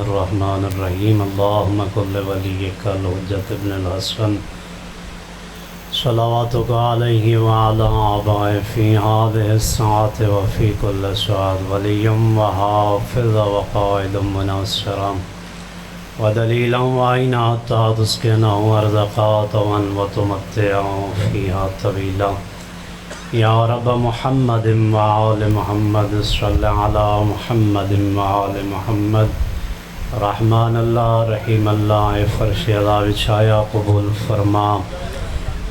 الرحمن الرحیم اللہم کل ولیک الحجۃ ابن الحسن صلواتک علیہ وعلی آبائہ فی هذه الساعة وفی کل ساعة ولی وحافظ وقائد مناصرا ودلیلا وعینا حتی تسکنا ورزقاتا وتمتعا فیہا طویلا یا رب محمد وآل محمد صلی علی محمد وآل محمد رحمان اللہ رحیم اللہ فرش عذاب چھایا قبول فرما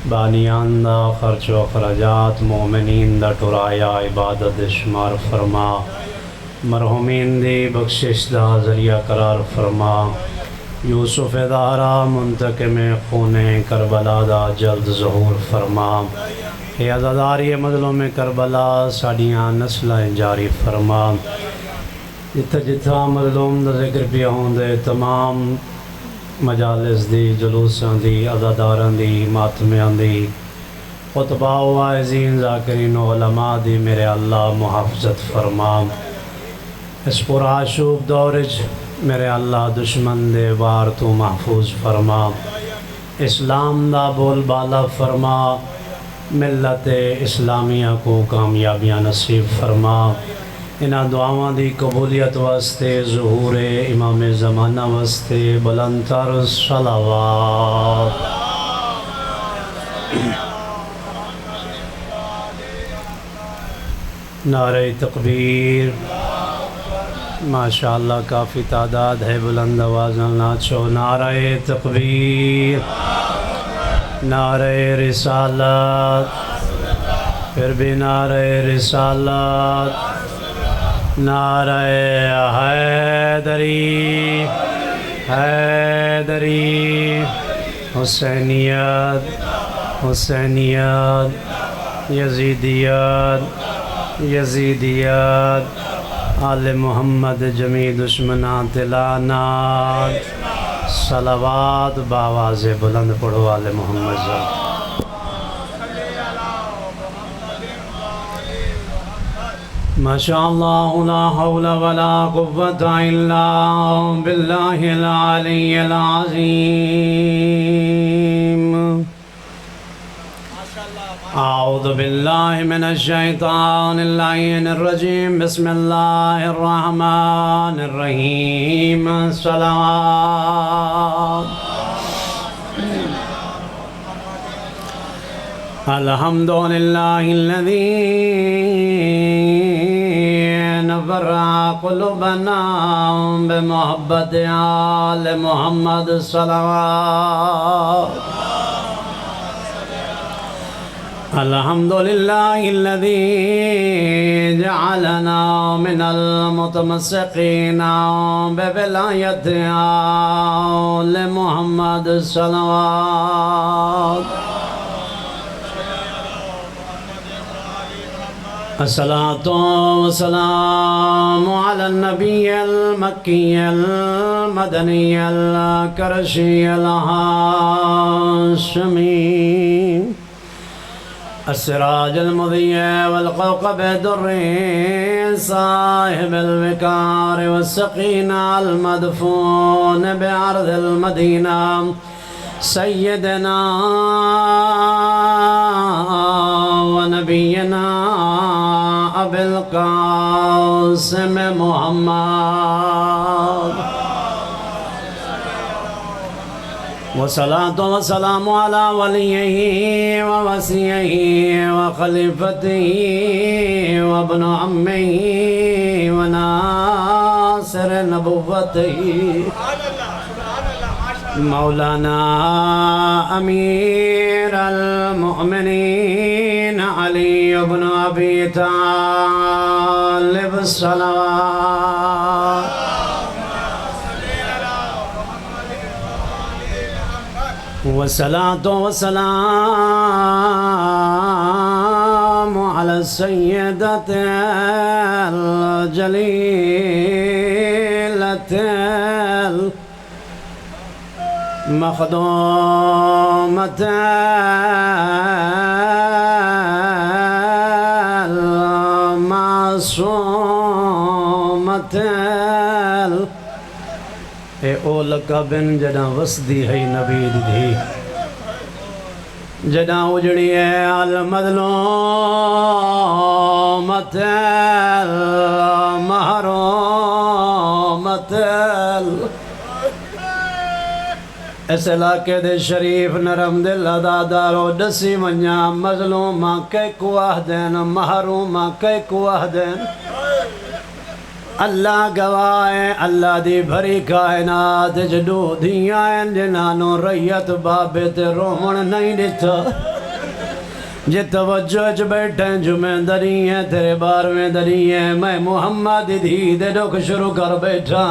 بانیان دا خرچ و خرجات مومنین دا ٹرایا عبادت شمار فرما مرحومین دی بخشش دا ذریعہ قرار فرما یوسف دارا منتقم خون کربلا دا جلد ظہور فرما اے عزاداری مظلوم کربلا ساڑیاں نسلیں جاری فرما جتھا جتھا مظلوم دا ذکر پیا ہوں دے تمام مجالس دی جلوساں دی عزاداراں دی ماتمیاں دی خطبہ و واعظین ذاکرین و علماء دی میرے اللہ محافظت فرما اس پرآشوب دورج میرے اللہ دشمن دے وار تو محفوظ فرما اسلام دا بول بالا فرما ملت اسلامیہ کو کامیابیاں نصیب فرما انہاں دعاواں دی قبولیت واسطے ظہور امام زمانہ واسطے بلند تر صلوات نعرہ تکبیر ماشاءاللہ کافی تعداد ہے بلند آواز ناچو نعرہ تکبیر نعرہ رسالت پھر بھی نعرہ رسالت نعرہ حیدری حیدری حسینیت حسینیت یزیدیت یزیدیت آل محمد جمیع دشمنات لعنات صلوات باواز بلند پڑھو آل محمد صلی ماشاءاللہ لا حول ولا قوة الا باللہ العلی العظیم اعوذ باللہ من الشیطان اللعین الرجیم بسم اللہ الرحمن الرحیم صلوات الحمدللہ الذی نور قلوبنا بمحبت آل محمد صلوات الحمدللہ الذی جعلنا من المتمسقین بولایت آل محمد صلوات الصلاة والسلام على النبي المكي المدني القرشي الهاشمي السراج المضيء والكوكب الدري صاحب الوقار والسقينة المدفون بأرض المدينة سيدنا ونبينا أبي القاسم محمد والصلاة والسلام على وليه ووصيه وخليفته وابن عمه وناصر نبوته مولانا امیر المؤمنین علی بن ابی طالب الصلوات والصلاة والسلام على السيدة الجليلة مخدومة المعصومة اے او لقب بن جڑا وسدی ہے نبی دی جڑا اجڑی ہے المظلومت محرومت اس علاقے دے شریف نرم دل عدادارو ڈسی ونیا مظلومہ کئی کو آہدین محرومہ کئی کو آہدین اللہ گواہ اللہ دی بھری کائنات جدو دھیاں جنانو ریت بابے تے رومن نہیں دیتا جے توجہ اچ بیٹھیں جمعہ دری ہیں تیرے بارویں دری ہیں میں محمد دی دے ڈوک شروع کر بیٹھا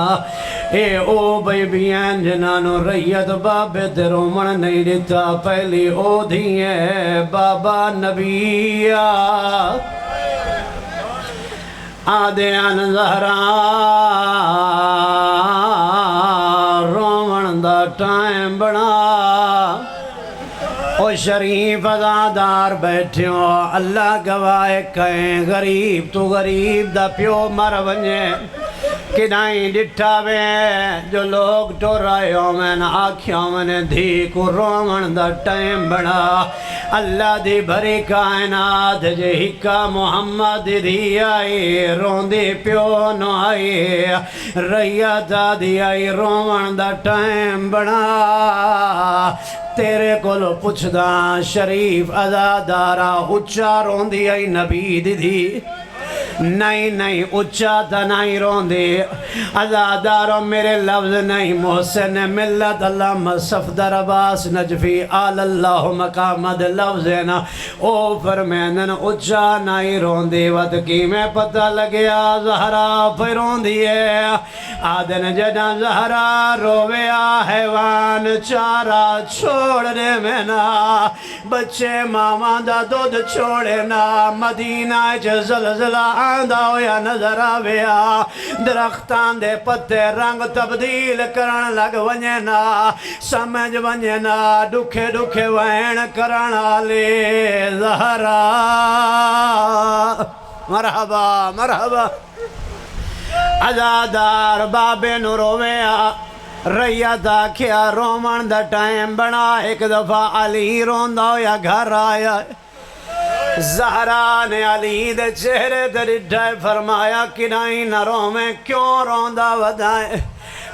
اے او بھائی بیان جنانو ریت بابے تے رومن نہیں دیتا پہلی او دی ہیں بابا Nabiha آدیان Zahra Roman the time بنا او شریف عزادار بیٹھیوں اللہ گواہ کہیں غریب تو غریب دا پیو مر ونجے کدائیں ڈٹھا وے جو لوگ ٹو رہے ہوں میں آکھیوں میں دھی کو رومن دا ٹائم بڑا اللہ دی بھری کائنات جے ہکا محمد دی آئی روندی پیو نو آئی ریتا دی آئی رومن دا ٹائم بڑا تیرے کولو پوچھ دا شریف عزادارا اچھا روندی آئی نبی دی نہیں نہیں اچھا تا نہیں روندی عزادارو میرے لفظ نہیں محسن ملت علامہ صفدر عباس نجفی آل اللہ مقامد لفظنا او فرمینن اچھا نہیں روندی وقت کی میں پتہ لگیا زہرا پہ روندی ہے آدن جڑا زہرا رویا حیوان چارہ چھوڑ دے میں نا بچے ماما دا دودھ چھوڑے نا مدینہ چ زلزلہ آندہ ہویا نظر آویا درختان دے پتے رنگ تبدیل کرن لگ ونجنا سمجھ ونجنا دکھے دکھے وین کرن آلے زہرا مرحبا مرحبا عزادار بابے نو رویا ریتا کیا رومن دا ٹائم بنا ایک دفعہ علی روندہ ہویا گھر آیا زہرا نے علی دے چہرے ڈھائے فرمایا کنائیں نہ رومیں کیوں روندہ ودائیں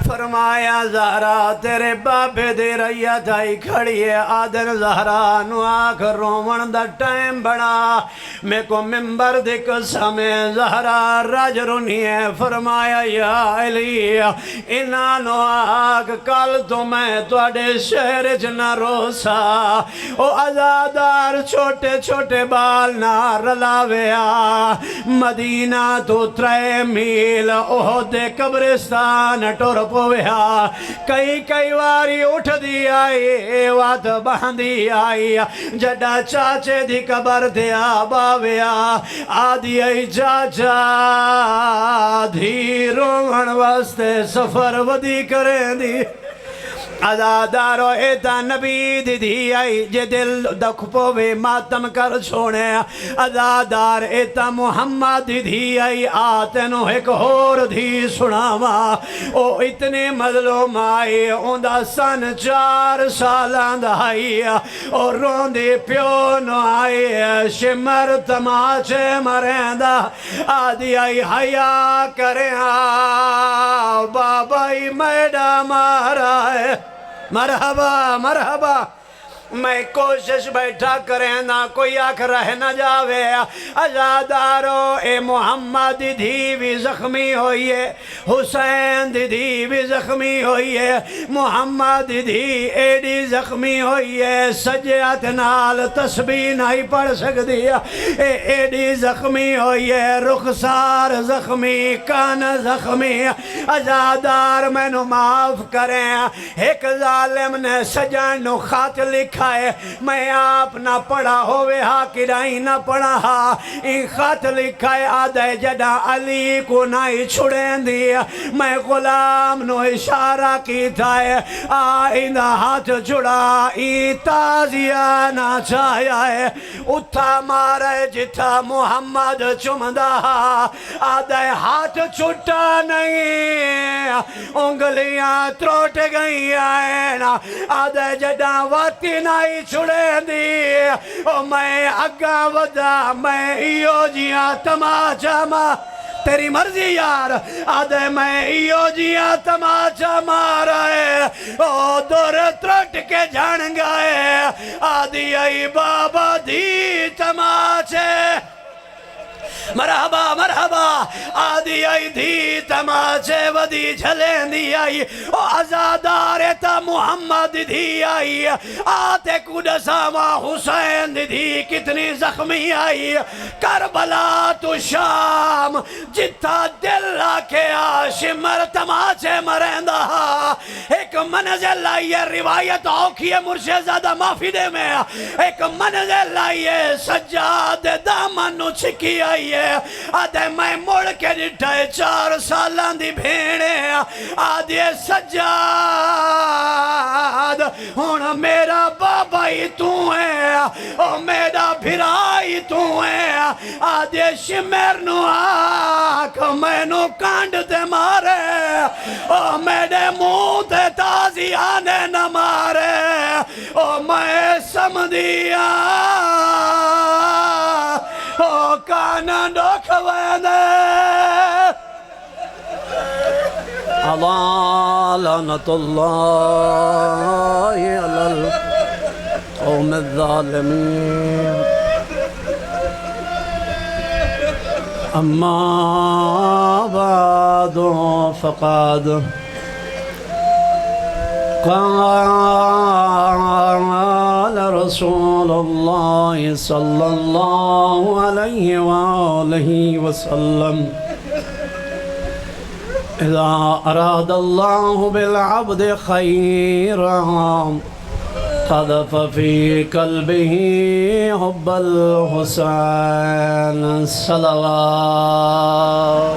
فرمایا زہرا تیرے بابے دے ریت آئی کھڑی ہے آدن زہرا نو آکھ رومن دا ٹائم بڑا میں کو ممبر دے قسم زہرا رج رونی ہے فرمایا یا علی انہا نو آکھ کل تو میں توڑے شہر جنا روسا او عزادار چھوٹے چھوٹے بال نہ رلاویا مدینہ تو 3 میل احد قبرستان ٹور پویا کئی واری اٹھ دی آئی وات باندھی آئی جڑا چاچے دی قبر دیا باویا آدھی آئی چاچا دھی رومن واسطے سفر ودی کریں دی عزادارو ایتا نبی دی آئی جے دل دکھ پوے ماتم کر چھوڑے عزادار ایتا محمد دی آئی آتنو ایک ہور دی سناما او اتنے مظلوم آئی اندہ سن 4 سالان دائی او روندی پیونو آئی شمر تماچے مرندہ آدھی آئی حیاء کریں بابائی میڈا مارا ہے مرحبا مرحبا میں کوشش بیٹھا کریں نہ کوئی آکھ رہ نہ جاوے عزادارو اے محمد دی بھی زخمی ہوئی ہے حسین دی بھی زخمی ہوئی ہے محمد دی ایڈی زخمی ہوئی ہے سجیات نال تسبیح نہیں پڑھ سکتی ایڈی زخمی ہوئی ہے رخسار زخمی کان زخمی عزادار میں نو معاف کریں ایک ظالم نے سجن نو خط لکھا لکھا ہے میں آپ نہ پڑھا ہوئے ہاں کرائی نہ پڑھا ہاں این خط لکھا ہے آدھے جدہ علی کو نائی چھڑیں دیا میں غلام نو اشارہ کی تھا ہے آئندہ ہاتھ چھڑا ای تازیہ نہ چاہیا ہے اتھا مارے جتھا محمد چمدہ آدھے ہاتھ چھٹا نہیں انگلیاں تروٹ گئی آئے نا آدھے جدہ واتی نائی چھڑے دی میں اگا ودا میں ایو جیاں تماچا ماں تیری مرضی یار آدھے میں ایو جیاں تماچا مارے او دور ترٹ کے جھان گئے آدھی آئی بابا دی تماچے مرحبا مرحبا آدھی آئی دھی تماچے ودی جھلیں دی آئی او ازادار تا محمد دی آئی آتے کود ساما حسین دی کتنی زخمی آئی کربلا تو شام جتا دل آکے آشمر تماچے مرندہ ایک منزل آئیے روایت آکھیے مرشدزادہ معافیدے میں ایک منزل آئیے سجاد دامنو چھکی آئیے آدھے میں مڑ کے ڈٹھائے 4 سالان دی بھیڑے آدھے سجاد ہون میرا بابا ہی تو ہے او میرا بھرائی تو ہے آدھے شمیر نو آکھ میں نو کانڈ تے مارے او میرے منہ تے تازی آنے نہ مارے او میں سمدھیا او کانا ڈوکھ ویدے اللہ لعنت اللہ علی القوم الظالمین اما بعد فقد قال رسول الله صلى الله عليه وآله وسلم إذا أراد الله بالعبد خيرا قذف في قلبه حب الحسين صلوات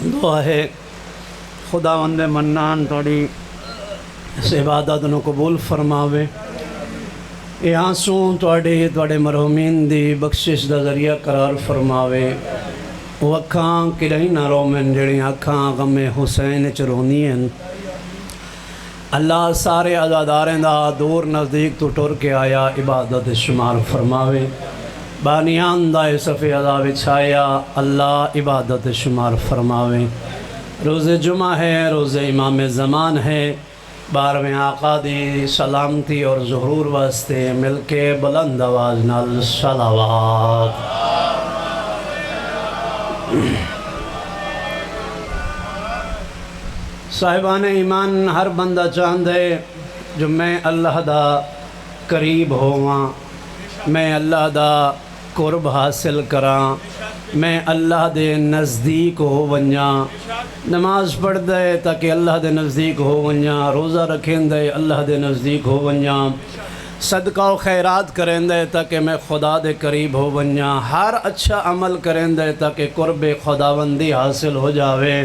دعا ہے خداوند منان توڑی اس عبادت نو قبول فرماوے اے آنسوں توڑے مرحومین دی بخشش دا ذریعہ قرار فرماوے وہ اکھاں کدھیں نہ رومن جڑیں اکھاں غم حسین چرونی ہیں اللہ سارے عزاداریں دا دور نزدیک تو ٹور کے آیا عبادت شمار فرماوے بانیان دا صفِ عذاب چھایا اللہ عبادت شمار فرماوے روز جمعہ ہے روز امام زمان ہے 12ویں آقا دی سلامتی اور ظہور واسطے مل کے بلند آواز نال صلوات صاحبان ایمان ہر بندہ چاہندے جو میں اللہ دا قریب ہواں میں اللہ دا قرب حاصل کراں میں اللہ دے نزدیک ہو ونجاں نماز پڑھ دے تاکہ اللہ دے نزدیک ہو ونجاں روزہ رکھیں دے اللہ دے نزدیک ہو ونجاں صدقہ و خیرات کریں دے تاکہ میں خدا دے قریب ہو ونجاں ہر اچھا عمل کریں دے تاکہ قرب خداوندی حاصل ہو جاوے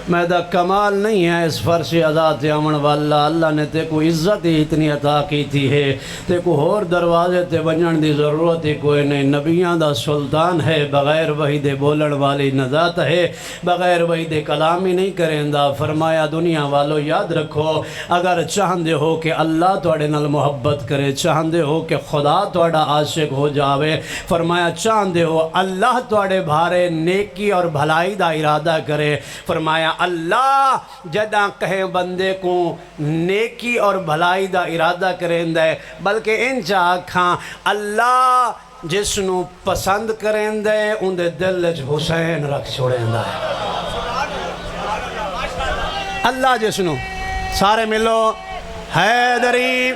میں دا کمال نہیں ہے اس فرش عذات آمن والا اللہ نے تے کو عزت ہی اتنی عطا کی تھی ہے تے کو اور دروازے تے بنجن دی ضرورت ہی کوئی نہیں نبیان دا سلطان ہے بغیر وحی دے بولن والی نذات ہے بغیر وحی دے کلامی نہیں کریں دا فرمایا دنیا والو یاد رکھو اگر چاہندے ہو کہ اللہ توڑے نال محبت کرے چاہندے ہو کہ خدا توڑا عاشق ہو جاوے فرمایا چاہندے ہو اللہ توڑے بھارے نیکی اور بھلائی دا ارادہ کرے فرمایا اللہ جدہ کہیں بندے کو نیکی اور بھلائی دا ارادہ کریں دے بلکہ ان چاہاں اللہ جس نو پسند کریں دے ان دے دل وچ حسین رکھ چھوڑیں دے اللہ جس نو سارے ملو حیدری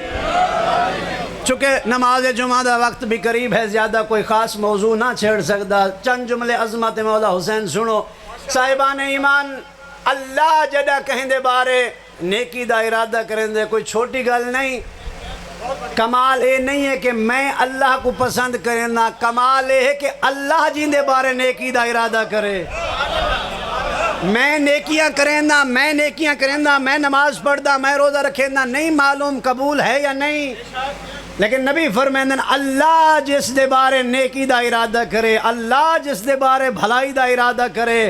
چونکہ نماز جمعہ دا وقت بھی قریب ہے زیادہ کوئی خاص موضوع نہ چھیڑ سکتا چند جملے عظمت مولا حسین سنو صاحبان ایمان اللہ جڑا کہیں دے بارے نیکی دا ارادہ کریں دے کوئی چھوٹی گل نہیں. کمال یہ نہیں ہے کہ میں اللہ کو پسند کریں نا، کمال یہ ہے کہ اللہ جن دے بارے نیکی دا ارادہ کرے. میں نیکیاں کریں نا، میں نیکیاں کریں نا، میں نماز پڑھ دا، میں روزہ رکھیں نا، نہیں معلوم قبول ہے یا نہیں. لیکن نبی فرمائیں اللہ جس دے بارے نیکی دا ارادہ کرے، اللہ جس دے بارے بھلائی دا ارادہ کرے،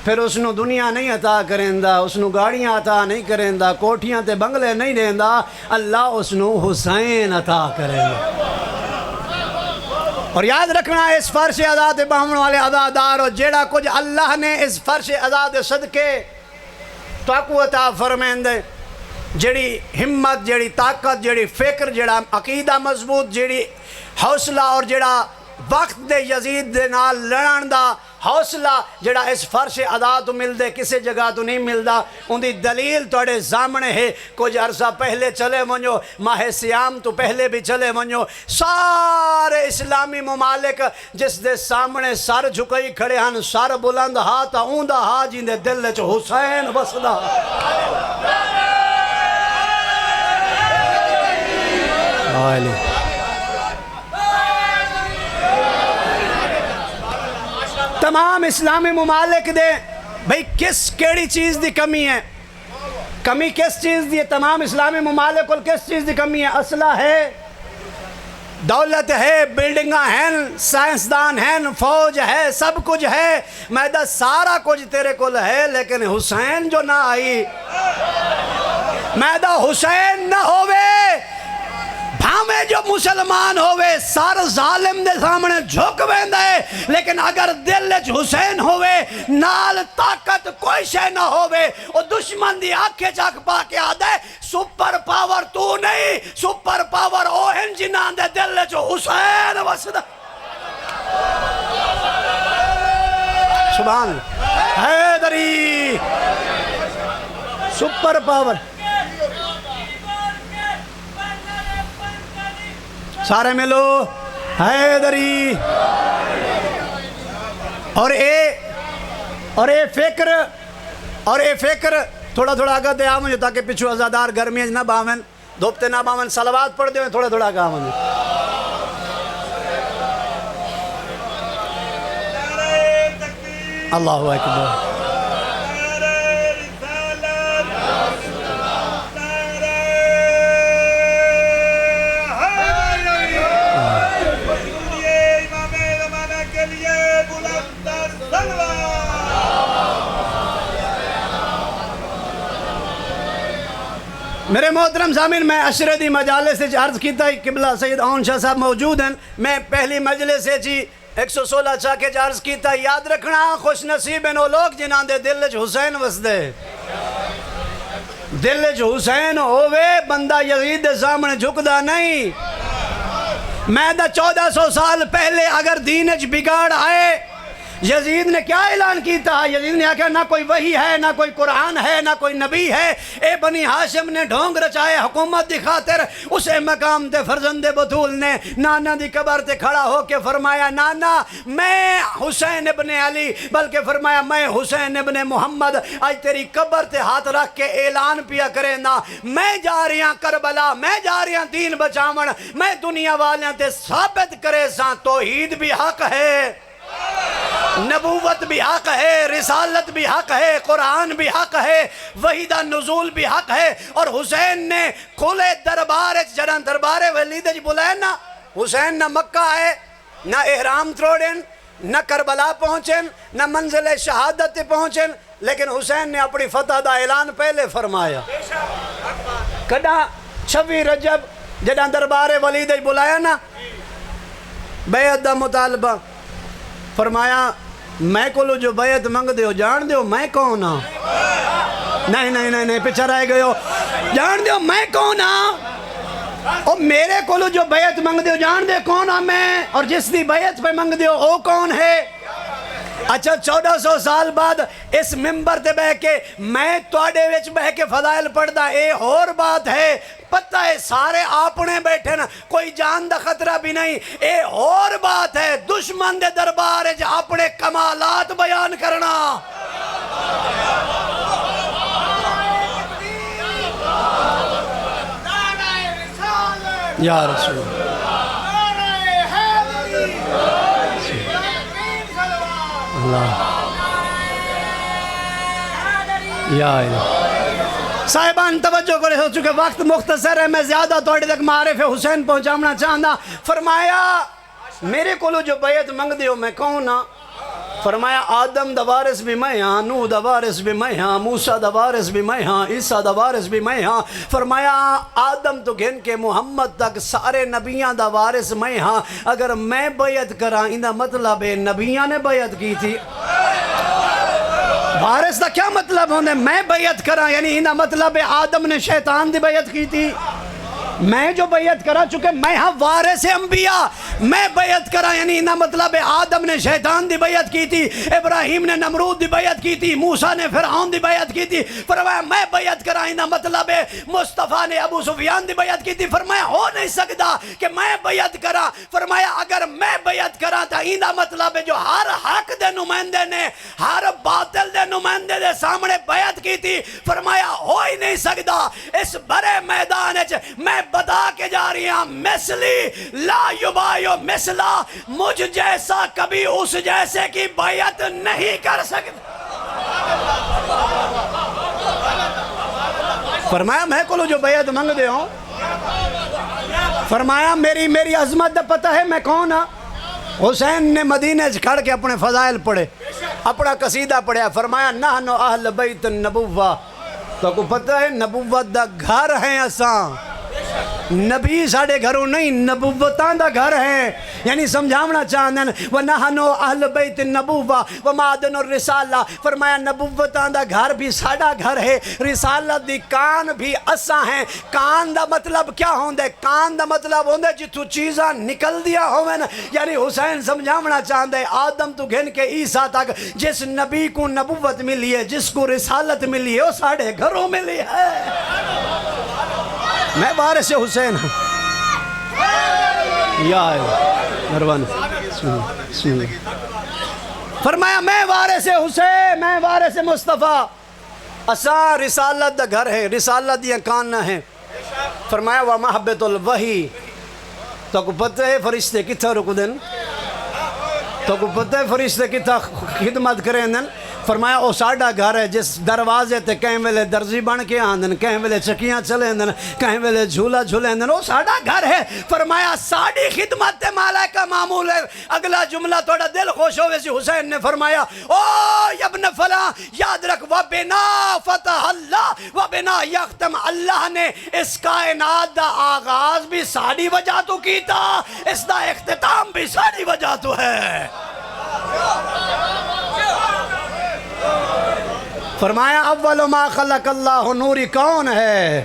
پھر اس نو دنیا نہیں عطا کریں دا، اس نو گاڑیاں عطا نہیں کریں دا، کوٹھیاں تے بنگلے نہیں دیں دا، اللہ اس نو حسین عطا کریں دا. اور یاد رکھنا اس فرش عزا تے باہمن والے عزادار ہو، جیڑا کچھ اللہ نے اس فرش عزا دے صدقے تو کو عطا فرمائیں دے، جیڑی ہمت، جیڑی طاقت، جیڑی فکر، جیڑا عقیدہ مضبوط، جیڑی حوصلہ اور جیڑا وقت دے یزید دے نال لڑن دا حوصلہ جڑا اس فرش عزا تو مل دے کسی جگہ تو نہیں ملدا. ان دی دلیل توڑے سامنے ہے. کچھ عرصہ پہلے چلے ونجو، ماہ سیام تو پہلے بھی چلے ونجو، سارے اسلامی ممالک جس دے سامنے سر جھکئی کھڑے ہن، سر بلند ہاتھ اوندا ہا جن دے دل وچ حسین وسدا. تمام اسلامی ممالک دے بھئی کیڑی چیز دی کمی ہے؟ کمی کس چیز دی ہے؟ تمام اسلامی ممالک کو کس چیز دی کمی ہے؟ اسلحہ ہے، دولت ہے، بلڈنگاں ہیں، سائنسدان ہیں، فوج ہے، سب کچھ ہے. میدہ سارا کچھ تیرے کول ہے، لیکن حسین جو نہ آئی، میدہ حسین نہ ہوئے بھامے جو مسلمان ہوئے سار ظالم دے سامنے جھک ویندہ ہے، لیکن اگر دل وچ حسین ہوئے نال طاقت کوئی شے نہ ہوئے، وہ دشمن دی آنکھیں چاک پا کے آدھے سپر پاور تو نہیں، سپر پاور اوہن جنان دے دل وچ حسین وسدہ. سبحان حیدری سپر پاور. سارے ملو حیدری. اور اے فکر تھوڑا تھوڑا آگا دے آمن تاکہ پچھو ازادار گرمیاں نہ باون، دھوپتے نہ باون، صلوات پڑھ دے تھوڑا تھوڑا آگا آمن. اللہ اکبر. میرے محترم سامعین، میں اشردی مجالس سے عرض کیتا ہے، قبلہ سید اون شاہ صاحب موجود ہیں. میں پہلی مجلس سے 116 چاہ کے عرض کیتا ہے، یاد رکھنا خوش نصیب ہیں وہ لوگ جنہاں دے دل وچ حسین وسدے. دل وچ حسین ہوئے بندہ یزید دے سامنے جھکدا نہیں. میں دا 1400 سال پہلے اگر دین وچ بگاڑ آئے، یزید نے کیا اعلان کیتا ہے؟ یزید نے کہا نہ کوئی وحی ہے، نہ کوئی قرآن ہے، نہ کوئی نبی ہے. اے بنی ہاشم نے ڈھونگ رچائے حکومت دی خاطر. اسے مقام تے فرزند بطول نے نانا دی قبر تے کھڑا ہو کے فرمایا نانا میں حسین ابن علی، بلکہ فرمایا میں حسین ابن محمد. آج تیری قبر تے ہاتھ رکھ کے اعلان پیا کرے نا، میں جا رہی ہاں کربلا، میں جا رہی ہاں دین بچاون، میں دنیا والیاں تے ثابت کرے ساں توحید بھی حق ہے، نبوت بھی حق ہے، رسالت بھی حق ہے، قرآن بھی حق ہے، وحی دا نزول بھی حق ہے. اور حسین نے کھلے دربار جڑا دربار ولید بلائے نا، حسین نہ مکہ ہے، نہ احرام تروڑن، نہ کربلا پہنچن، نہ منزل شہادت پہنچن، لیکن حسین نے اپنی فتح دا اعلان پہلے فرمایا. کڈا 26 رجب جڑا دربار ولید بلایا نا، بیعت دا مطالبہ فرمایا میں کولو جو بیعت منگ دیو جان دیو میں کون ہاں؟ نہیں پیچھے رہ گئے ہو. جان دیو میں کون ہاں؟ اور میرے کولو جو بیعت منگ دیو جان دیو کون ہاں میں، اور جس دی بیعت پہ منگ دیو او کون ہے؟ اچھا 1400 سال بعد اس ممبر تے بہ کے میں توڑے وچ بہ کے فضائل پڑھ دا، اے اور بات ہے. پتہ ہے سارے آپنے بیٹھے نا، کوئی جان دا خطرہ بھی نہیں. اے اور بات ہے دشمن دے دربار اپنے کمالات بیان کرنا. یا رسول اللہ یا الہ۔ صاحبان توجہ کرے، ہو چکے وقت مختصر ہے، میں زیادہ توڑی تک معارف حسین پہنچانا چاہنا۔ فرمایا میرے کولو جو بیعت منگ دیو میں کون ہاں؟ فرمایا آدم دا وارث بھی میں ہاں، نوح دا وارث بھی میں ہاں، موسیٰ دا وارث بھی میں ہاں، عیسیٰ دا وارث بھی میں ہاں۔ فرمایا آدم تو گھن کے محمد تک سارے نبیاں دا وارث میں ہاں۔ اگر میں بیعت کراں اندہ مطلب ہے نبیاں نے بیعت کی تھی۔ وارث دا کیا مطلب ہوندے؟ میں بیعت کراں یعنی اندہ مطلب ہے آدم نے شیطان دی بیعت کی تھی۔ میں جو بیعت کرا چکے میں ہاں وارث انبیاء، میں بیعت کرا یعنی انہا مطلب ہے آدم نے شیطان دی بیعت کی تھی، ابراہیم نے نمرود دی بیعت کی تھی، موسیٰ نے فرعون دی بیعت کی تھی۔ فرمایا میں بیعت کرا انہا مطلب ہے مصطفیٰ نے ابو سفیان دی بیعت کی تھی۔ فرمایا ہو نہیں سکتا کہ میں بیعت کرا۔ فرمایا اگر میں بیعت کرا تا انہا مطلب ہے جو ہر حق دے نمائندے نے ہر باطل دے نمائندے دے سامنے بیعت کی تھی۔ فرمایا ہو ہی نہیں سکتا۔ اس بڑے میدان میں بتا کے جا رہی ہوں مثلی لا یبایو مثلا، مجھ جیسا کبھی اس جیسے کی بیعت نہیں کر سکتا۔ فرمایا میں کلو جو بیعت منگ دے ہوں، فرمایا میری عظمت دا پتہ ہے میں کون ہاں؟ حسین نے مدینہ کھڑ کے اپنے فضائل پڑھے، اپنا قصیدہ پڑھیا۔ فرمایا نحنو اہل بیت النبوہ، تو کو پتہ ہے نبوت دا گھر ہیں اساں، نبی ساڑھے گھروں نہیں نبوتان دا گھر ہیں، یعنی سمجھاونا چاہتے ہیں وَنَحَنُ أَهْلُ بَيْتِ النَّبُوَّةِ وَمَعْدَنُ الرِّسَالَةِ۔ فرمایا نبوتان دا گھر بھی ساڑھا گھر ہے، رسالت دی کان بھی اساں ہیں۔ کان دا مطلب کیا ہوندے؟ کان دا مطلب ہوندے جتو چیزاں نکل دیا ہوئے نا، یعنی حسین سمجھاونا چاہتے ہیں آدم تو گھن کے عیسیٰ تک جس نبی کو نبوت ملی ہے، جس کو رسالت ملی ہے، وہ ساڑھے گھروں ملی ہے۔ میں وارث حسین ہوں۔ یا مروان فرمایا میں وارث حسین، میں وارث مصطفیٰ، اساں رسالت دا گھر ہے، رسالت دیا کان نہ ہیں۔ فرمایا وَمَحْبَتُ الْوَحِی، تو کو پتہ ہے فرشتے کتھا رکو دن؟ تو کو پتہ ہے فرشتے کتھا خدمت کریں دن؟ فرمایا او ساڑھا گھر ہے جس دروازے تے کہیں ویلے درزی بن کے آندن، کہیں ویلے چکیاں چلیں دن، کہیں ویلے جھولا جھولیں دن، او ساڑھا گھر ہے۔ فرمایا ساڑھی خدمت تے مالکہ معمول ہے۔ اگلا جملہ توڑا دل خوش ہوئے سی حسین نے فرمایا او ابن فلاں یاد رکھ وَبِنَا فَتَحَ اللَّهُ وَبِنَا یختم، اللہ نے اس کائنات دا آغاز بھی ساڑھی وجہ تو کیتا، اس دا اختتام بھی ساڑھی وجہ تو ہے۔ فرمایا اول ما خلق اللہ، نوری کون ہے؟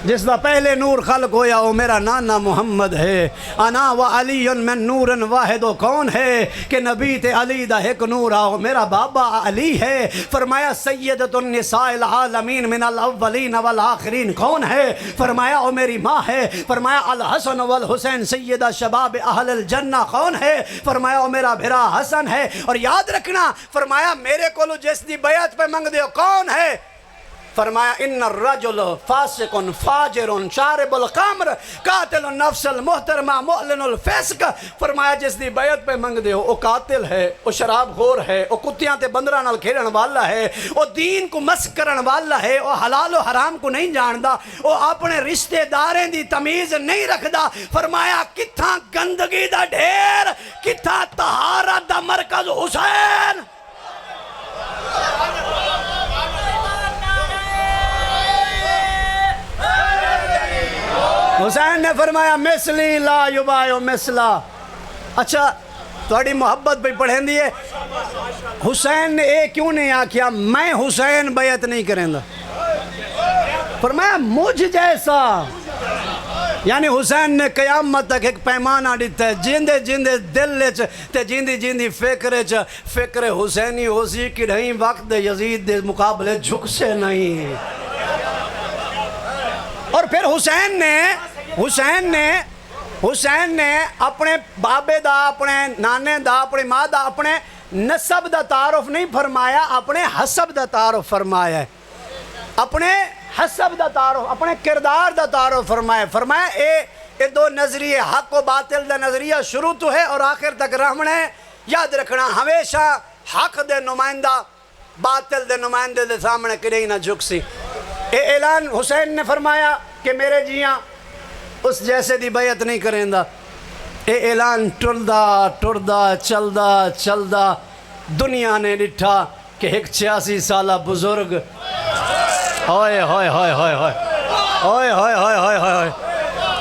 جس دا پہلے نور خلق ہویا وہ میرا نانا محمد ہے۔ انا و علی من نور واحد، کون ہے کہ نبی تے علی دا ایک نور آؤ، میرا بابا علی ہے۔ فرمایا سیدۃ النساء العالمین من الاولین والآخرین، کون ہے؟ فرمایا وہ میری ماں ہے۔ فرمایا الحسن والحسین سیدہ شباب اہل الجنہ، کون ہے؟ فرمایا وہ میرا بھرا حسن ہے۔ اور یاد رکھنا فرمایا میرے کولو جس دی بیعت پہ منگ دیو کون ہے؟ فرمایا ان الرجل فاسق فاجر شارب الخمر قاتل النفس المحترمہ معلن الفسق۔ فرمایا جس دی بیعت پہ منگ دے وہ قاتل ہے، وہ شراب خور ہے، وہ کتیاں تے بندراں نال کھیلن والا ہے، وہ دین کو مسخ کرن والا ہے، وہ حلال و حرام کو نہیں جاندا، وہ اپنے رشتے داریں دی تمیز نہیں رکھدا۔ فرمایا کتھاں گندگی دا ڈھیر، کتھاں طہارت دا مرکز حسین۔ حسین نے فرمایا مثلی لا یبایو مثلا۔ اچھا تھوڑی محبت بھی پڑھیں دیئے، حسین نے ایک کیوں نہیں آکھیا میں حسین بیعت نہیں کریں دا؟ فرمایا مجھ جیسا، یعنی حسین نے قیامت تک ایک پیمانہ دیتا ہے، جیندے جیندے دل تے جیندی جیندی فکر حسینی ہو سی کہ نہیں وقت یزید دے مقابلے جھک سے نہیں۔ اور پھر حسین نے اپنے بابے دا، اپنے نانے دا، اپنی ماں دا، اپنے نسب دا تعارف نہیں فرمایا، اپنے حسب دا تعارف فرمایا ہے۔ اپنے حسب دا تعارف اپنے کردار دا تعارف فرمائے اے دو نظریے حق و باطل دا نظریہ شروع تو ہے اور آخر تک رہنے یاد رکھنا ہمیشہ حق دے نمائندہ باطل دے نمائندے دے سامنے کرے نہ جھک سی اے اعلان حسین نے فرمایا کہ میرے جیاں اس جیسے دی بیعت نہیں کریں دا اے اعلان ٹردا چلدا دنیا نے ڈٹھا کہ ایک 86 سالہ بزرگ ہوئے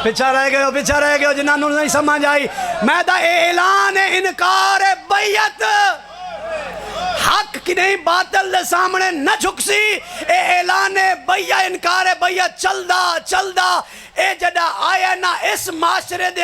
پیچھا رہ گئے جنہوں نہیں سمجھ آئی میں دا اعلان انکار بیعت حق کی نہیں باطل دے سامنے نہ جھکسی اے اعلان بیعت انکار بیعت چلدا اے جڑا آیا نا اس معاشرے دے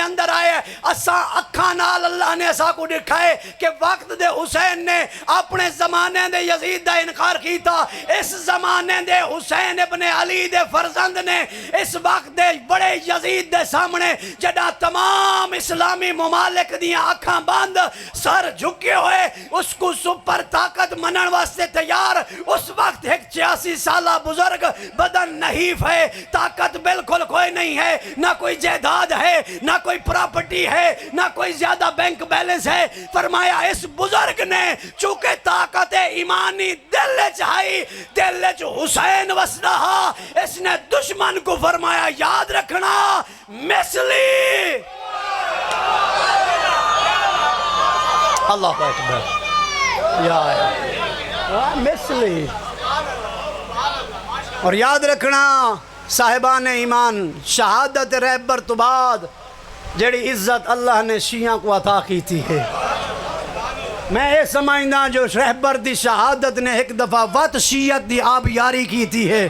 اندر آیا اساں اکھاں نال اللہ نے اساں کو دکھائے کہ وقت دے حسین نے اپنے زمانے دے یزید دا انکار کیتا اس زمانے دے حسین ابن علی دے فرزند نے اس وقت دے بڑے یزید دے سامنے جڑا تمام اسلامی ممالک دیاں اکھاں بند سر جھکے ہوئے اس کو سپر طاقت منن واسطے تیار اس وقت ایک 86 سالہ بزرگ بدن نہیں ہے طاقت بالکل کوئی نہیں ہے نہ کوئی جائیداد ہے نہ کوئی پراپرٹی ہے نہ کوئی زیادہ بینک بیلنس ہے فرمایا اس بزرگ نے چونکہ طاقت ایمانی دل چاہی دل حسین وسدہا اس نے دشمن کو فرمایا یاد رکھنا مثلی اللہ اکبر یا مثلی اور یاد رکھنا صاحبان ایمان شہادت رہبر تو بعد جڑی عزت اللہ نے شیعہ کو عطا کی تھی ہے میں یہ سمجھنا جو رہبر دی شہادت نے ایک دفعہ وقت شیعت دی آب یاری کی تھی ہے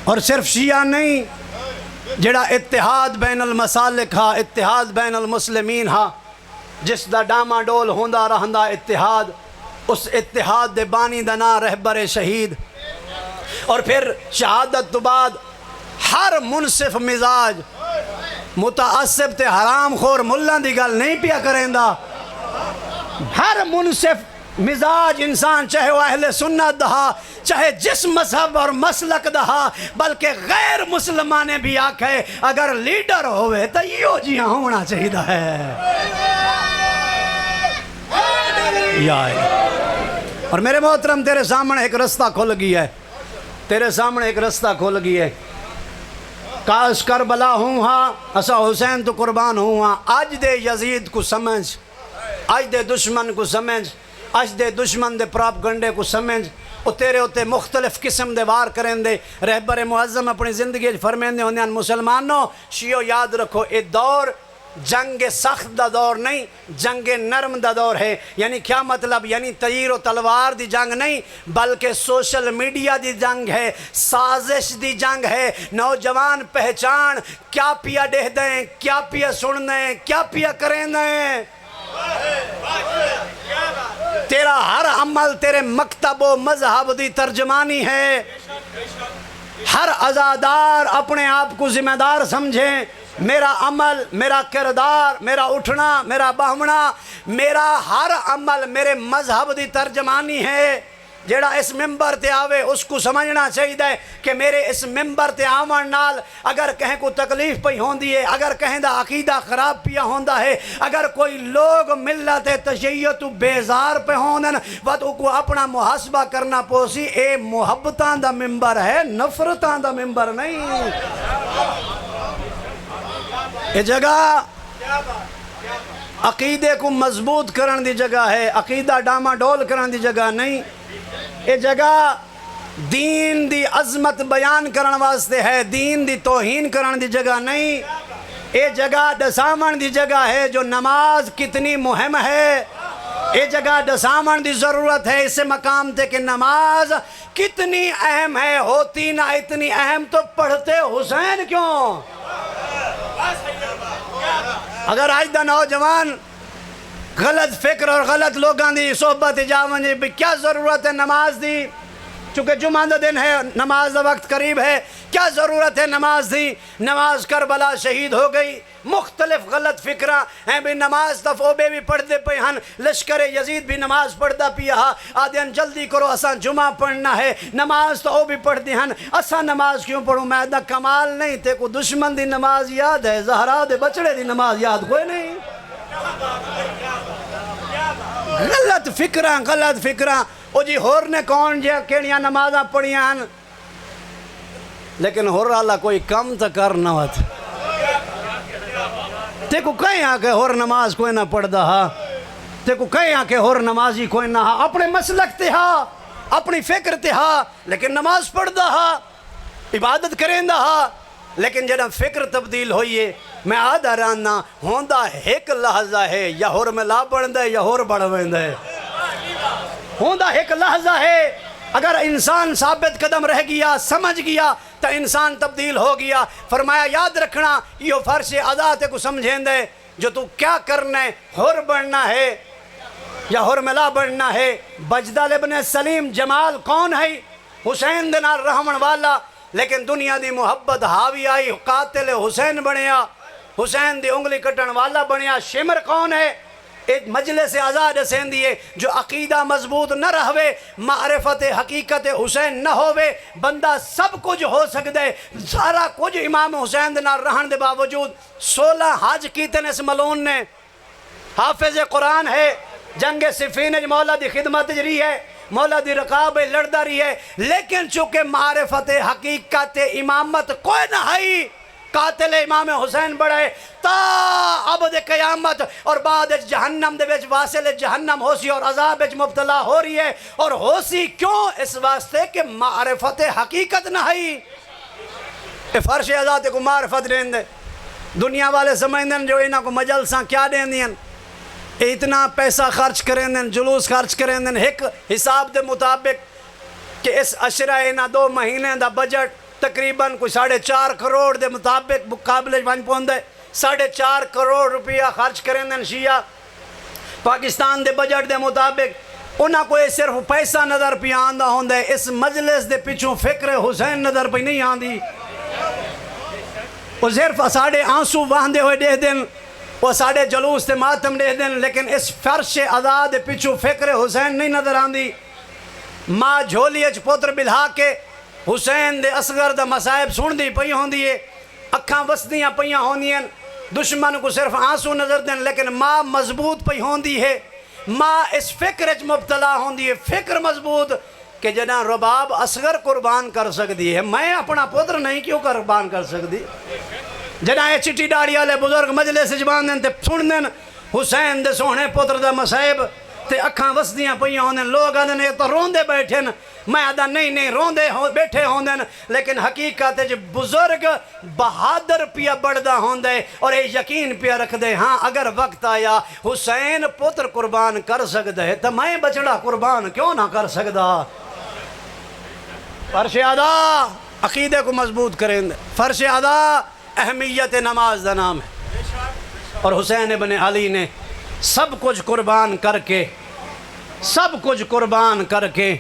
اور صرف شیعہ نہیں جڑا اتحاد بین المسالک ہا اتحاد بین المسلمین ہا جس دا ڈاما ڈول ہوندہ رہندہ اتحاد اس اتحاد دے بانی دا نا رہبر شہید اور پھر شہادت تو بعد ہر منصف مزاج متعصب تے حرام خور ملان دی گل نہیں پیا کریں دا ہر منصف مزاج انسان چاہے وہ اہل سنت دہا چاہے جس مذہب اور مسلک دہا بلکہ غیر مسلمانے بھی آکھے اگر لیڈر ہوئے تو یہ جیاں ہونا چاہیدہ ہے یا اور میرے محترم تیرے سامنے ایک رستہ کھل گیا ہے کاش کربلا ہوں ہاں اسا حسین تو قربان ہوں ہاں آج دے یزید کو سمجھ آج دے دشمن کو سمجھ آج دے دشمن دے پراپگنڈے کو سمجھ وہ تیرے ہوتے مختلف قسم دے وار کریں دے رہبر معظم اپنی زندگی فرمین دے ہوندے مسلمانوں شیعو یاد رکھو اے دور جنگ سخت دا دور نہیں جنگ نرم دا دور ہے یعنی کیا مطلب یعنی تیر و تلوار دی جنگ نہیں بلکہ سوشل میڈیا دی جنگ ہے سازش دی جنگ ہے نوجوان پہچان کیا پیا دہ دیں کیا پیا سن دیں کیا پیا کریں دیں تیرا ہر عمل تیرے مکتب و مذہب دی ترجمانی ہے ہر عزادار اپنے آپ کو ذمہ دار سمجھیں میرا عمل میرا کردار میرا اٹھنا میرا بہمنا میرا ہر عمل میرے مذہب دی ترجمانی ہے جیڑا اس ممبر تے آوے اس کو سمجھنا چاہیے کہ میرے اس ممبر تے آون نال اگر کہیں کو تکلیف پئی ہوندی ہے اگر کہیں دا عقیدہ خراب پیا ہوندا ہے اگر کوئی لوگ ملت تشیع تو بیزار پہ ہوندن وقت کو اپنا محاسبہ کرنا پوسی اے محبتان دا ممبر ہے نفرتان دا ممبر نہیں یہ جگہ عقیدے کو مضبوط کرن دی جگہ ہے عقیدہ ڈاما ڈول کرن دی جگہ نہیں یہ جگہ دین دی عظمت بیان کرن واسطے ہے دین دی توہین کرن دی جگہ نہیں یہ جگہ دسامن دی جگہ ہے جو نماز کتنی مہم ہے یہ جگہ دسامن دی ضرورت ہے اس مقام تے کہ نماز کتنی اہم ہے ہوتی نہ اتنی اہم تو پڑھتے حسین کیوں اگر آج دا نوجوان غلط فکر اور غلط لوگاں دی صحبت جاون جی کیا ضرورت ہے نماز دی چونکہ جمعہ دا دن ہے، نماز دا وقت قریب ہے، کیا ضرورت ہے نماز دی؟ نماز کربلا شہید ہو گئی، مختلف غلط فکرہ ہیں بھی نماز تفوبے بھی پڑھ دے پہ ہن، لشکر یزید بھی نماز پڑھ دا پیا آدھین جلدی کرو اساں جمعہ پڑھنا ہے، نماز تو او بھی پڑھ دی ہن، اساں نماز کیوں پڑھوں؟ میں دا کمال نہیں تے کو دشمن دی نماز یاد ہے، زہرا دے بچڑے دی نماز یاد کوئی نہیں۔ غلط فکرہ او جی ہور نے کون جے کیڑیاں نمازاں پڑھیاں ہن، لیکن ہور اللہ کوئی کم تا کر نہ وت تے کو کہیں آ کہ ہور نماز کوئی نہ پڑھ دا ہا، تے کو کہیں آ کہ ہور نمازی کوئی نہ ہا، اپنے مسلک تے ہا، اپنی فکر تے ہا، لیکن نماز پڑھ دا ہا، عبادت کریں دا ہا، لیکن جڑا فکر تبدیل ہوئیے میں آدھا رانا ہوندہ ایک لحظہ ہے، یا ہور میں لا بڑھن دے یا ہور بڑھ ویندہ ہے، ہوندہ ایک لحظہ ہے، اگر انسان ثابت قدم رہ گیا، سمجھ گیا تو انسان تبدیل ہو گیا۔ فرمایا یاد رکھنا یہ فرش ادا تے کو سمجھیں دے، جو تو کیا کرنا ہے، ہور بڑھنا ہے یا ہور ملا بڑھنا ہے۔ بجدل ابن سلیم جمال کون ہے؟ حسین دے نال رحمن والا، لیکن دنیا دی محبت حاوی آئی، قاتل حسین بنیا، حسین دی انگلی کٹن والا بنیا۔ شمر کون ہے؟ ایک مجلس آزاد حسین دیئے، جو عقیدہ مضبوط نہ رہوے، معرفت حقیقت حسین نہ ہووے، بندہ سب کچھ ہو سکتے، سارا کچھ امام حسین دینا رہن دے باوجود 16 حج کیتن اس ملون نے، حافظ قرآن ہے، جنگ صفین مولا دی خدمت جری ہے، مولا دی رقاب لڑدا رہی ہے، لیکن چونکہ معرفت حقیقت امامت کوئی نہ ہے، قاتل امام حسین بڑھے تا عبد قیامت، اور بعد جہنم دے وچ واصل جہنم ہو سی اور عذاب وچ مبتلا ہو رہی ہے، اور ہو سی کیوں؟ اس واسطے کہ معرفت حقیقت نہ ہے۔ فرش ازاد کو معرفت دین دے، دنیا والے سمجھدن جو انہاں کو مجلساں کیا دین دین، اتنا پیسہ خرچ کریں دن، جلوس خرچ کریں دن، ایک حساب دے مطابق کہ اس عشرہ انہاں 2 مہینے دا بجٹ تقریباً کوئی 4.5 کروڑ دے مطابق مقابلے بن پوندے، 4.5 کروڑ روپیہ خرچ کریں دن شیعہ پاکستان دے بجٹ دے مطابق، انہاں کو صرف پیسہ نظر پہ آندہ ہوندے، اس مجلس دے پچھوں فکر حسین نظر پہ نہیں آندی، وہ صرف ساڑھے آنسو واندے ہوئے دے دن، وہ ساڑھے جلوس تے ماتم دے دن، لیکن اس فرش ادا دے پچھوں فکر حسین نہیں نظر آندی۔ ماں جھولی اچ پوتر بلہا کے حسین دے اصغر دا مسائب سن دی پئی ہوندی ہے، اکھاں وسدیاں پئیاں ہوندیاں، دشمن کو صرف آنسو نظر دیں، لیکن ماں مضبوط پئی ہوندی ہے، ماں اس فکر اچ مبتلا ہوندی ہے، فکر مضبوط کہ جنا رباب اصغر قربان کر سکتی ہے، میں اپنا پوتر نہیں کیوں قربان کر سکتی؟ جنا یہ چٹی ڈاڑی والے بزرگ مجلس جبان دیں تے سن دیں حسین دے سونے پوتر دا مسائب تے اکھاں وسدیاں پئیاں ہوندیں، لوگ آدھیں یہ تو روندے بیٹھے نا، میں آدھا نہیں روندے بیٹھے ہوندیں، لیکن حقیقت ہے جو بزرگ بہادر پیا بڑھدا ہوندے اور یہ یقین پیا رکھ دے، ہاں اگر وقت آیا حسین پتر قربان کر سکتا ہے تو میں بچڑا قربان کیوں نہ کر سکتا؟ فرش ادا عقیدے کو مضبوط کریں دے، فرش ادا اہمیت نماز دا نام ہے، اور حسین ابن علی نے سب کچھ قربان کر کے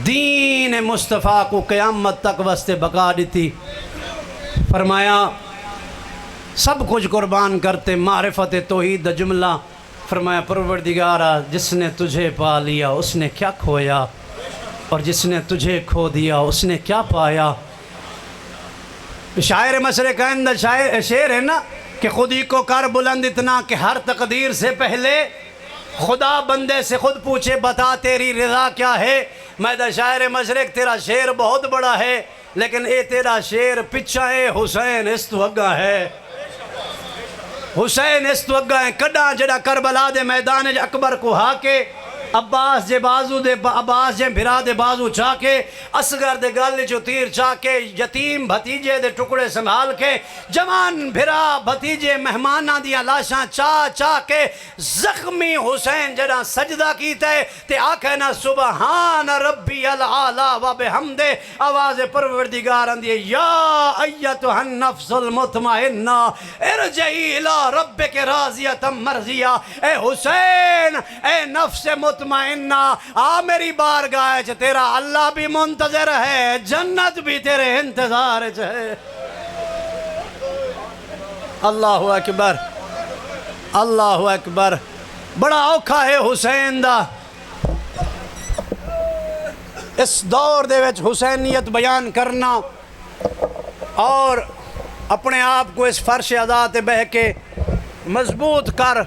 دین مصطفیٰ کو قیامت تک واسطے بقا دیتی۔ فرمایا سب کچھ قربان کرتے، معرفت توحید دا جملہ، فرمایا پروردگارا جس نے تجھے پا لیا اس نے کیا کھویا، اور جس نے تجھے کھو دیا اس نے کیا پایا۔ شاعر مشرق کا اندر شعر ہے نا کہ خودی کو کر بلند اتنا کہ ہر تقدیر سے پہلے خدا بندے سے خود پوچھے بتا تیری رضا کیا ہے۔ میں دا شاعر مشرق تیرا شعر بہت بڑا ہے، لیکن اے تیرا شعر پچھا ہے، حسین اس تو اگا ہے، حسین اس تو اگا ہے۔ کڈا جڑا کربلا دے میدان اکبر کو ہا کے عباس جے بھرا دے بازو چاہ کے، اصغر دے گل جو تیر چاہ کے، یتیم بھتیجے دے ٹکڑے سنبھال کے، جوان بھرا بھتیجے مہمانہ دیا لاشاں چاہ کے، زخمی حسین جڑا سجدہ کیتا ہے تے آکھے نا سبحان ربی العالی و بحمدے، آواز پروردگار اندیے یا ایتھا النفس المطمئنہ ارجعی الی ربک راضیۃ مرضیہ۔ اے حسین، اے نفس مطمئنہ مطمئنہ آ میری بارگاہ چ تیرا اللہ بھی منتظر ہے جنت بھی تیرے انتظار چ ہے اللہ اکبر اللہ اکبر بڑا اوکھا ہے حسین دا اس دور دے وچ حسینیت بیان کرنا اور اپنے آپ کو اس فرش ادا تے بہ کے مضبوط کر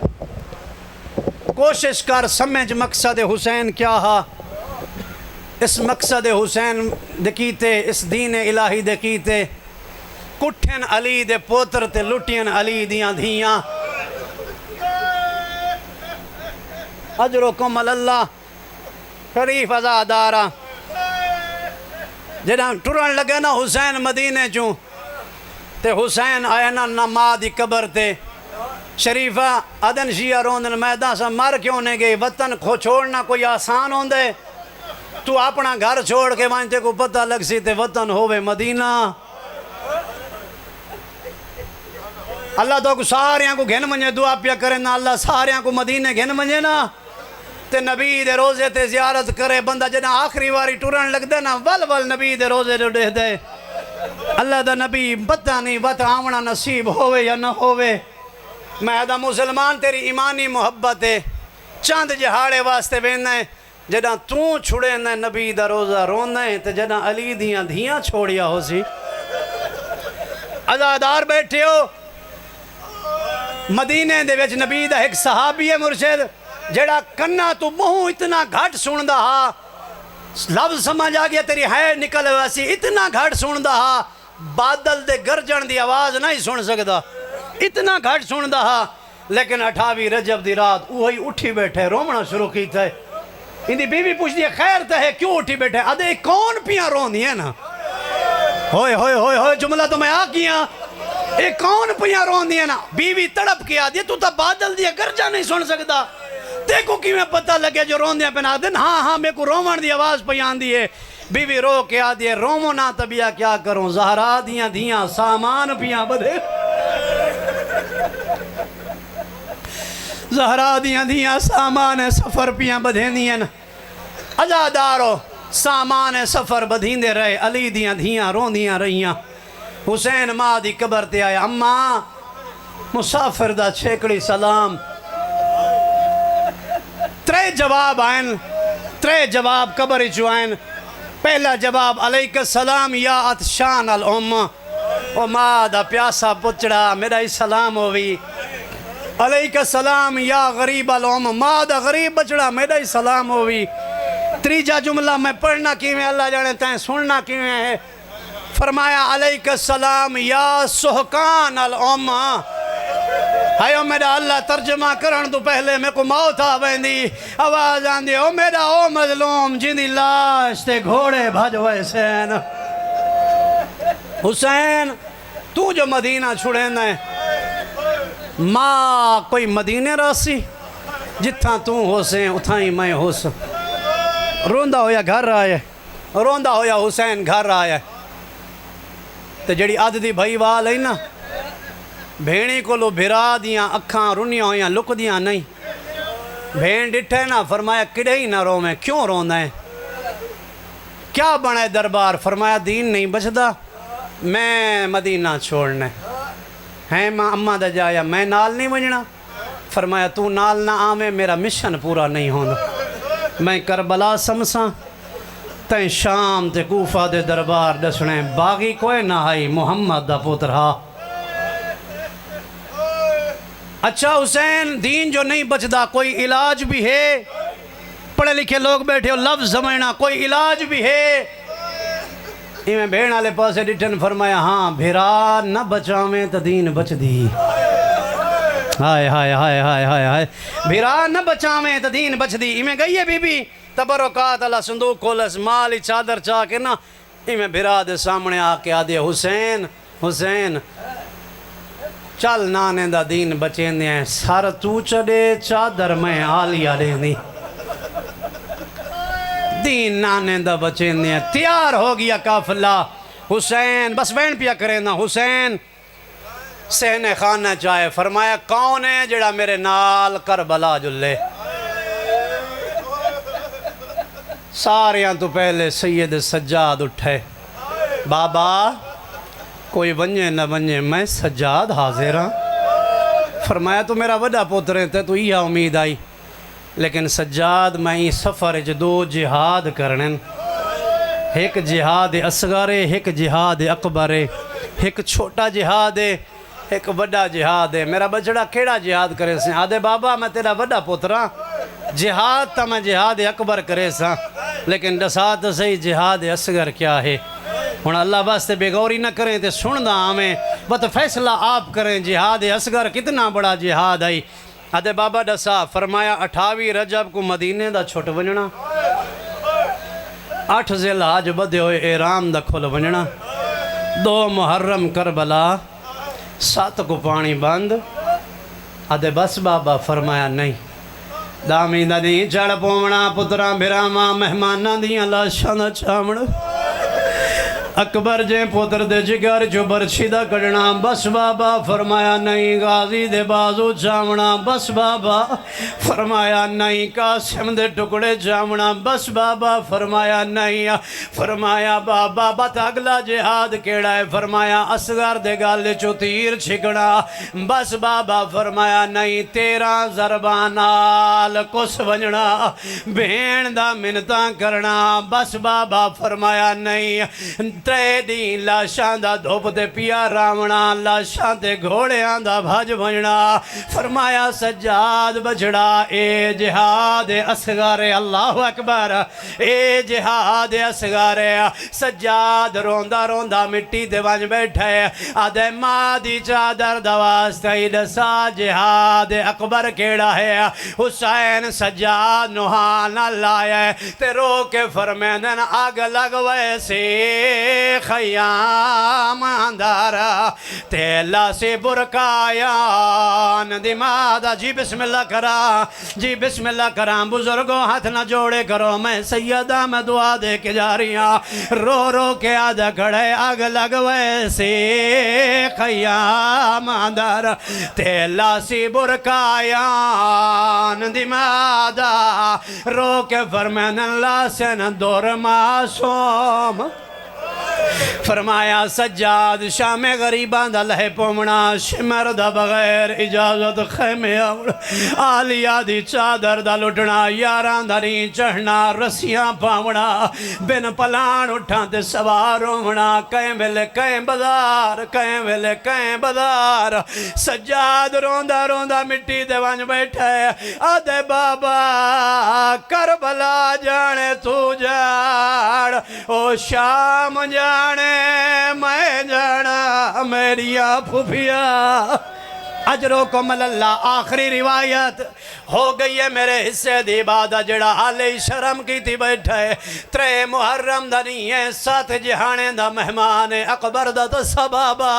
کوشش کر سمجھ مقصد حسین کیا ہا اس مقصد حسین دکیتے اس دین الہی دکیتے کٹھن علی دے پوتر تے لٹین علی دیاں دھیاں اجرکم اللہ شریف ازادارہ جنہاں ٹرن لگے نا حسین مدینے چوں تے حسین آیا نا نما دی قبر تے شریفہ ادن شیعہ روندن میدان سا مر کیوں نے گئی وطن کھو چھوڑنا کوئی آسان ہوندے تو اپنا گھر چھوڑ کے وانتے کو پتہ لگ سی تے وطن ہوئے مدینہ اللہ تو کو ساریاں کو گھن منجے دعا پیا کرے نا اللہ ساریاں کو مدینے گھن منجے نا تے نبی دے روزے تے زیارت کرے بندہ جنہ آخری واری ٹورن لگ دے نا ول ول نبی دے روزے دے دے اللہ دا نبی پتہ نہیں وقت آمنا نصیب ہوئے یا نہ ہوئے میں دا مسلمان تیری ایمانی محبت ہے چاند جہاڑے واسطے بیندہ ہے جنہ تو چھڑے نا نبی دا روزہ روندہ ہے تے جنہ علی دیاں دھیاں چھوڑیا ہو سی عزادار بیٹھے ہو مدینے دے وچ نبی دا ایک صحابی ہے مرشد جڑا کنا تو بہوں اتنا گھٹ سندہ ہا لفظ سمجھ آ گیا تیری ہے نکل ویسی اتنا گھٹ سندہ ہا بادل دے گرجن دی آواز نہیں سن سکتا اتنا گھٹ سندہ ہا لیکن 28 رجب دی رات وہی اٹھی بیٹھے رومنا شروع کی تھے اندھی بیوی پوچھ دی خیر تھے کیوں اٹھی بیٹھے ادھے کون پیاں رون دی ہے نا ہوئے ہوئے ہوئے ہوئے جملہ تو میں آ گیا اے کون پیاں رون دی ہے نا بیوی تڑپ کیا دی تو تا بادل دی گرجا نہیں سن سکتا دیکھو کی میں پتہ لگے جو رون دیا پہنا دن ہاں میں کو رومن دی آواز پیان دیئے بیوی رو کے آ دیئے رومنا تبیا کیا کروں زہرا دیاں دیاں سامان پیاں بدھے زہرا دیاں دیاں سامان سفر پیاں بدھے دیاں عزادارو سامان سفر بدھین دے رہے علی دیاں دیاں رون دیاں رہیاں حسین ماں دی قبر تے آیا اماں مسافر دا چھیکڑی سلام ترے جواب آئین ترے جواب قبر چو آئین پہلا جواب علیک السلام یا عطشان الام او ماں دا پیاسا پچڑا میرا ہی سلام ہوئی علیک السلام یا غریب الام ماں دا غریب بچڑا میرا ہی سلام ہوئی تریجا جملہ میں پڑھنا کیویں اللہ جانے تائیں سننا کیویں ہے فرمایا علیک السلام یا سحکان الام ہائیو میرا اللہ ترجمہ کرن تو پہلے میں کو موت آویں دی آواز آن دی او میرا او مظلوم جن دی لاش تے گھوڑے بھجو حسین حسین تو جو مدینہ چھوڑے ہے ماں کوئی مدینے راسی جتھاں تو ہو سے اتھاں ہی میں ہو سے روندہ ہویا گھر آئے روندہ ہویا حسین گھر آئے تے جڑی عددی بھائی وال ہے نا بھیڑی کو لو بھرا دیاں اکھاں رنیاں ہویاں لک دیاں نہیں بھیڑ ڈٹھے نا فرمایا کڑے ہی نہ رو میں کیوں رونا ہے کیا بنا ہے دربار فرمایا دین نہیں بچدا میں مدینہ چھوڑنا ہے ماں اماں دا جایا میں نال نہیں بجنا فرمایا تو نال نہ آمیں میرا مشن پورا نہیں ہونا میں کربلا سمساں تین شام تے کوفہ دے دربار دسنے باغی کوئی نہ آئی محمد دا پوتر ہا اچھا حسین دین جو نہیں بچدا کوئی علاج بھی ہے پڑھے لکھے لوگ بیٹھے ہو لفظ سمجھنا کوئی علاج بھی ہے میں بھیڑ آلے پاسے ڈٹھن فرمایا ہاں بھیرا نہ بچاویں تو دین بچ دی ہائے ہائے ہائے ہائے ہائے ہائے بھیرا نہ بچاویں تو دین بچ دی میں گئی ہے بی بی تبرکات اللہ صندوق کھولس مالی چادر چاہ کے نا میں بھیرا دے سامنے آ کے آدھے حسین حسین چل نانے دا دین بچیں دیں سر تو چڑے چادر میں آلیا دیں دی دین نانے دا بچیں دیں تیار ہو گیا قافلہ حسین بس وین پیا کریں نا حسین سہن خانہ چاہے فرمایا کون ہے جڑا میرے نال کربلا جلے ساریاں تو پہلے سید سجاد اٹھے بابا کوئی ونجے نہ ونجے میں سجاد حاضر ہاں فرمایا تو میرا وڈا پوتر ہے تو یہ امید آئی لیکن سجاد میں سفر دو جہاد کرنن ایک جہاد اصغر ہے ایک جہاد اکبر ہے ایک چھوٹا جہاد ہے ایک وڈا جہاد ہے میرا بچڑا کیڑا جہاد کرے سیں آدھے بابا میں تیرا وڈا پوترا جہاد تا میں جہاد اکبر کرے ساں لیکن دسات صحیح جہاد اصغر کیا ہے ہن اللہ واسطے بے غوری نہ کریں تے سندا ہمیں بس فیصلہ آپ کریں جہاد اصغر کتنا بڑا جہاد آئی آدھے بابا دسا فرمایا 28 رجب کو مدینے دا چھوٹ ونجنا 8 ذی الحج بدے ہوئے احرام دا کھل ونجنا 2 محرم کربلا 7 کو پانی بند آدھے بس بابا فرمایا نہیں دامی دا نہیں چڑھ پومنا پتران بھراما مہمانہ دیاں لاشاں دا چامڑ اکبر جے پوتر دے جگر جو برچی دا کڑنا بس بابا فرمایا نہیں غازی دے بازو چامنا بس بابا فرمایا نہیں قاسم دے ٹکڑے چامنا بس بابا فرمایا نہیں فرمایا بابا بات اگلا جہاد کیڑا ہے فرمایا اصغر دے گالے چو تیر چھکڑا بس بابا فرمایا نہیں 13 ضربانال کس ونجنا بین دا منتاں کرنا بس بابا فرمایا نہیں 3 دین لاشاں دا دھوپ دے پیا راونا لاشاں دے گھوڑیاں دا بھاج ونجنا فرمایا سجاد بچڑا اے جہاد اصغر اللہ اکبر اے جہاد اصغر سجاد روندا روندا مٹی دے ونج بیٹھے آدھے ماں دی چادر دواستے دسا جہاد اکبر کیڑا ہے حسین سجاد نوحانا لائے تے رو کے فرمیدن آگ لگوے سے خیام اندارا تیلا سے برکایان دمادا جی بسم اللہ کرا جی بسم اللہ کرا بزرگوں ہاتھ نہ جوڑے کرو میں سیدہ میں دعا دے کے جا رہی ہوں رو رو کے آدھا کھڑے آگ لگوے سے خیام اندارا تیلا سے برکایان دمادا رو کے فرمین اللہ سے نہ دور معصوم فرمایا سجاد شام غریبان دا لہے پومنا شمر دا بغیر اجازت خیمے آوڑ آلیا دی چادر دا لٹنا یاران دا نہیں چڑھنا رسیاں پاوڑا بن پلان اٹھان تے سوار ہونا کہیں ویلے کہیں بزار کہیں ویلے کہیں بزار سجاد روندا روندا مٹی دے وانج بیٹھے آدھے بابا کربلا جانے تو جاڑ او شام جانے میں جانا میری پھوپھیا اجرکم اللہ آخری روایت ہو گئی ہے میرے حصے دی عبادہ جڑا حالِ شرم کی تھی بیٹھے 3 محرم دا نہیں ہے 7 جہانے دا مہمان اکبر دا تو سبابا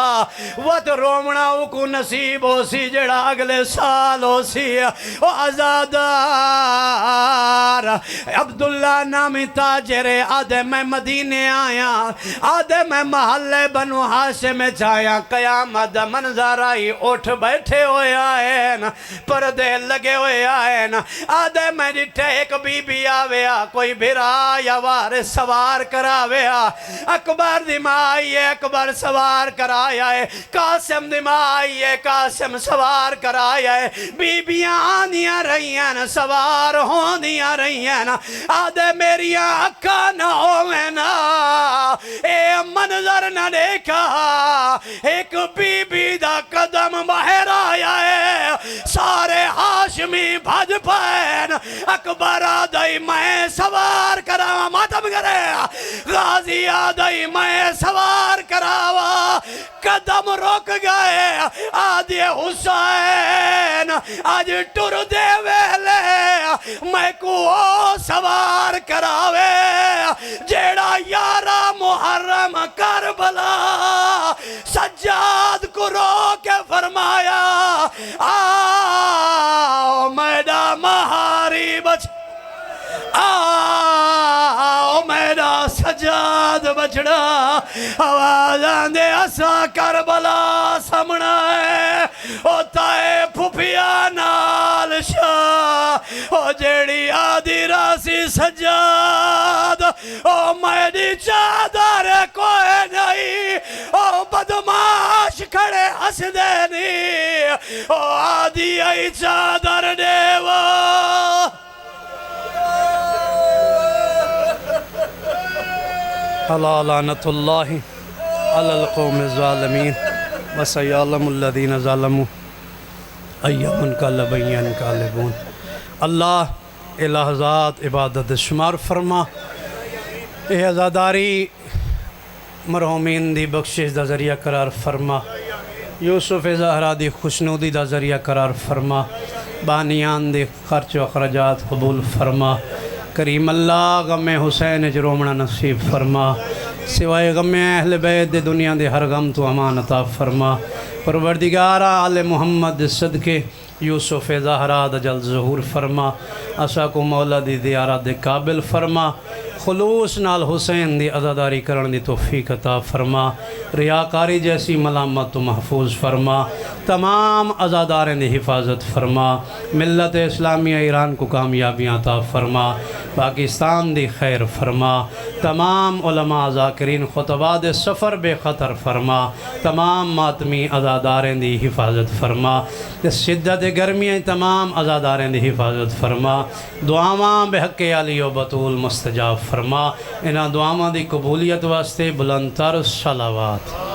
وط رومنا کو نصیب ہو سی جڑا اگلے سال ہو سی او آزادار عبداللہ نامی تاجر آدھے میں مدینے آیا آدھے میں محلے بنو ہاشم میں چایا قیامت منظر آئی اٹھ بیٹھے ہوئے آئے نا پردے لگے ہوئے آئے نا آدھے میں جٹھے ایک بی بی آویا کوئی بھرا یا وار سوار کراویا اکبر دمائی ہے اکبر سوار کرایا ہے قاسم دمائی ہے قاسم سوار کرایا ہے بی بیاں آنیاں رہی ہیں سوار ہوندیاں رہی ہیں آدھے میری اکھا نہ ہوئے نا اے منظر نہ دیکھا ایک بی بی دا قدم باہر آیا ہے سارے ہاشمی بھاج پین اکبر آدھائی میں سوار کراوا ماتم کرے غازی آدھائی میں سوار کراوا قدم روک گئے آدھے حسین آج ٹر دے ویلے میں کو سوار کراوے جیڑا 11 محرم کربلا سجاد کو رو کے فرمایا آؤ میڈا مہاری بچ آؤ میڈا سجاد بچڑا آواز آندے اسا کربلا سمنا ہے او تائے پھوپیا نال شاہ او جیڑی آدھی راسی سجاد او میری چادر کوئی نہیں او بدماش کھڑے ہس دینی او آدھی ای چادر دیوا الا لعنت اللہ علی القوم الظالمین وسیعلم الذین ظلموا ای منقلب ینقلبون۔ اللہ اے لحظات عبادت شمار فرما، اے عزاداری مرحومین دی بخشش دا ذریعہ قرار فرما، یوسف زہرا دی خوشنودی دا ذریعہ قرار فرما، بانیان دی خرچ و اخراجات قبول فرما، کریم اللہ غم حسین جرومنا نصیب فرما، سوائے غم اہل بیت دے دنیا دے ہر غم تو امان عطا فرما، پروردگارہ آل محمد صدقے یوسف زہرا دا جلد ظہور فرما، اسا کو مولا دی زیارت دے قابل فرما، خلوص نال حسین دی عزاداری کرن دی توفیق عطا فرما، ریاکاری جیسی ملامت تو محفوظ فرما، تمام عزاداریں دی حفاظت فرما، ملت اسلامیہ ایران کو کامیابیاں عطا فرما، پاکستان دی خیر فرما، تمام علماء ذاکرین خطبات سفر بے خطر فرما، تمام ماتمی عزاداریں دی حفاظت فرما، اس شدت گرمیاں تمام عزاداریں دی حفاظت فرما، دعاواں بحق علی و بطول مستجاب فرما، انہاں دعاواں دی قبولیت واسطے بلند تر صلوات۔